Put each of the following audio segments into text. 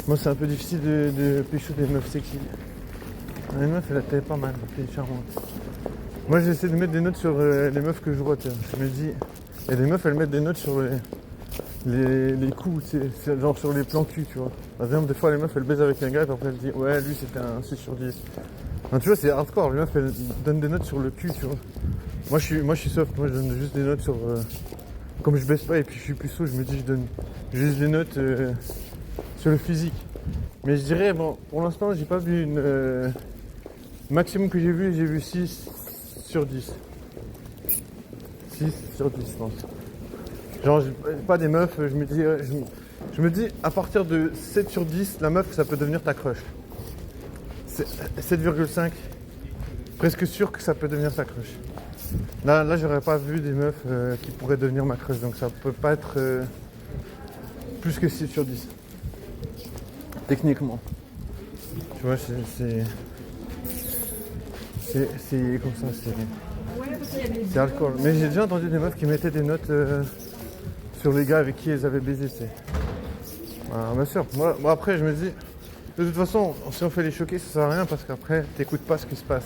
Moi, c'est un peu difficile de pécho des meufs sexy. Les meufs, elle était pas mal, elle était charmante. Moi, j'essaie de mettre des notes sur les meufs que je vois. Tiens. Je me dis, il y a des meufs, elles mettent des notes sur les coups, c'est genre sur les plans cul, tu vois. Par exemple, des fois, les meufs, elles baisent avec un gars et après, elles disent, ouais, lui, c'était un 6 sur 10. Enfin, tu vois, c'est hardcore. Les meufs, elles donnent des notes sur le cul, tu vois. Moi, je suis soft. Moi, je donne juste des notes sur. Comme je baisse pas et puis je suis plus saut, je me dis, je donne juste des notes sur le physique. Mais je dirais, bon, pour l'instant, j'ai pas vu une. Maximum que j'ai vu 6 sur 10. 6 sur 10, je pense. Genre, j'ai pas des meufs, je me dis, à partir de 7 sur 10, la meuf, ça peut devenir ta crush. 7,5, presque sûr que ça peut devenir ta crush. Là j'aurais pas vu des meufs qui pourraient devenir ma crush, donc ça peut pas être plus que 6 sur 10. Techniquement. Tu vois, c'est comme ça, c'est alcool. Mais j'ai déjà entendu des meufs qui mettaient des notes sur les gars avec qui elles avaient baisé, c'est. Ah, bien sûr. Moi, après, je me dis, de toute façon, si on fait les choquer, ça sert à rien parce qu'après, t'écoutes pas ce qui se passe.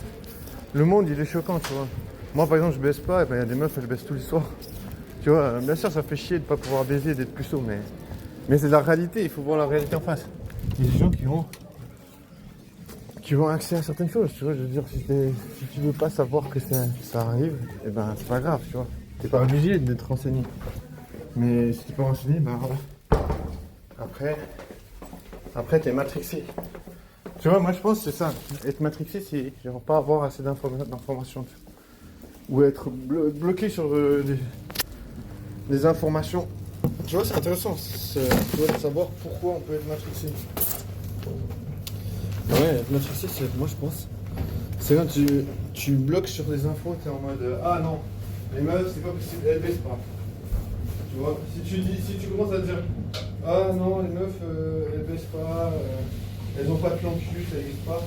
Le monde, il est choquant, tu vois. Moi, par exemple, je baisse pas, et ben, y a des meufs, elles baissent tous les soirs. Tu vois, bien sûr, ça fait chier de pas pouvoir baiser, d'être puceau, mais c'est la réalité, il faut voir la réalité en face. Il y a des gens qui ont accès à certaines choses, tu vois. Je veux dire, si tu veux pas savoir que ça arrive, et ben, c'est pas grave, tu vois. T'es pas obligé d'être renseigné. Mais si t'es pas renseigné, ben voilà. Après t'es matrixé. Tu vois, moi je pense que c'est ça. Être matrixé, c'est genre pas avoir assez d'informations. Ou être bloqué sur des informations. Tu vois, c'est intéressant. Tu vois, de savoir pourquoi on peut être matrixé. Ouais, être matrixé, c'est, moi je pense. C'est quand tu bloques sur des infos, t'es en mode ah non, les meufs, c'est pas possible, elles baissent pas. Tu vois, si tu commences à dire ah non, les meufs, elles baissent pas, elles ont pas de plan cul, ça n'existe pas,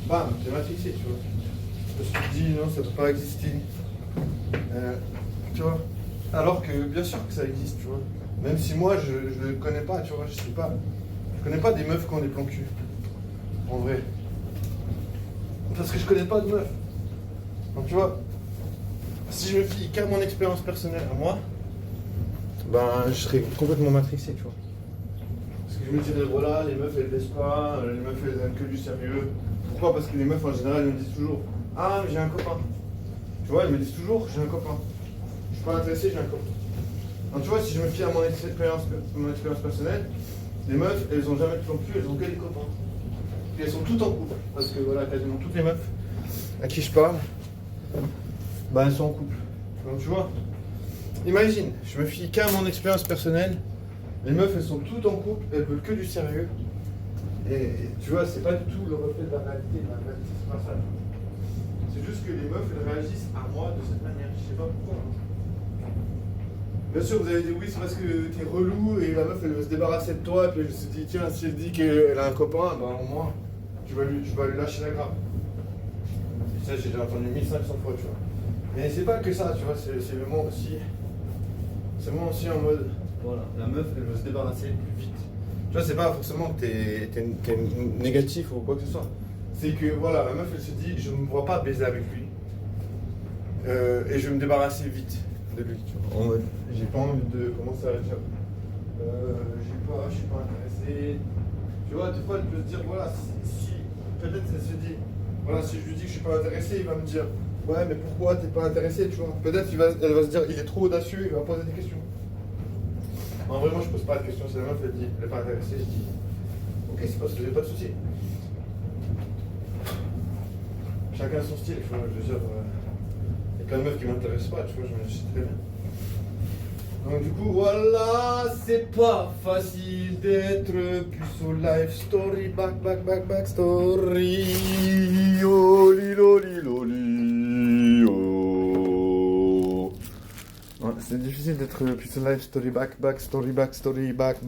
bam, t'es matrixé, tu vois. Parce que tu te dis non, ça peut pas exister. Tu vois. Alors que bien sûr que ça existe, tu vois. Même si moi je le connais pas, tu vois, je sais pas. Je connais pas des meufs qui ont des plans cul. En vrai. Parce que je connais pas de meufs. Donc tu vois, si je me fie qu'à mon expérience personnelle à moi, ben je serais complètement matrixé, tu vois. Parce que je me dirais, voilà, les meufs elles baissent pas, les meufs elles aiment que du sérieux. Pourquoi? Parce que les meufs en général elles me disent toujours, ah j'ai un copain. Tu vois, elles me disent toujours, j'ai un copain. Je suis pas intéressé, j'ai un copain. Donc tu vois, si je me fie à mon expérience personnelle, les meufs elles ont jamais de plan cul, elles ont que des copains. Et elles sont toutes en couple. Parce que voilà, quasiment toutes les meufs à qui je parle, bah elles sont en couple. Donc tu vois, imagine, je me fie qu'à mon expérience personnelle, les meufs elles sont toutes en couple, elles veulent que du sérieux. Et tu vois, c'est pas du tout le reflet de la réalité, c'est pas ça. C'est juste que les meufs elles réagissent à moi de cette manière, je sais pas pourquoi. Bien sûr, vous avez dit oui, c'est parce que t'es relou et la meuf elle veut se débarrasser de toi, et puis elle se dit tiens, si elle dit qu'elle a un copain, bah au moins tu vas lui lâcher la grappe. Ça, j'ai déjà entendu 1500 fois, tu vois. Mais c'est pas que ça, tu vois, c'est le monde aussi. C'est moi aussi en mode, voilà, la meuf, elle veut se débarrasser plus vite. Tu vois, c'est pas forcément que t'es négatif ou quoi que ce soit. C'est que, voilà, la meuf, elle se dit, je ne me vois pas baiser avec lui. Et je vais me débarrasser vite de lui, tu vois. En mode, j'ai pas envie de commencer à dire, je suis pas intéressé. Tu vois, des fois, elle peut se dire, voilà, si peut-être elle se dit, voilà, si je lui dis que je suis pas intéressé, il va me dire, ouais, mais pourquoi t'es pas intéressé, tu vois. Peut-être elle va se dire, il est trop audacieux, il va poser des questions. En vrai, moi, je pose pas de questions, c'est la meuf, elle dit, elle est pas intéressée, je dis, ok, c'est parce que j'ai pas de soucis. Chacun son style, tu vois, je veux dire, il y a plein de meufs qui m'intéressent pas, tu vois, je me dis très bien. Donc du coup voilà, c'est pas facile d'être puceau life story, back story, oh loli loli oh. Ouais, c'est difficile d'être puceau life story, back story, back.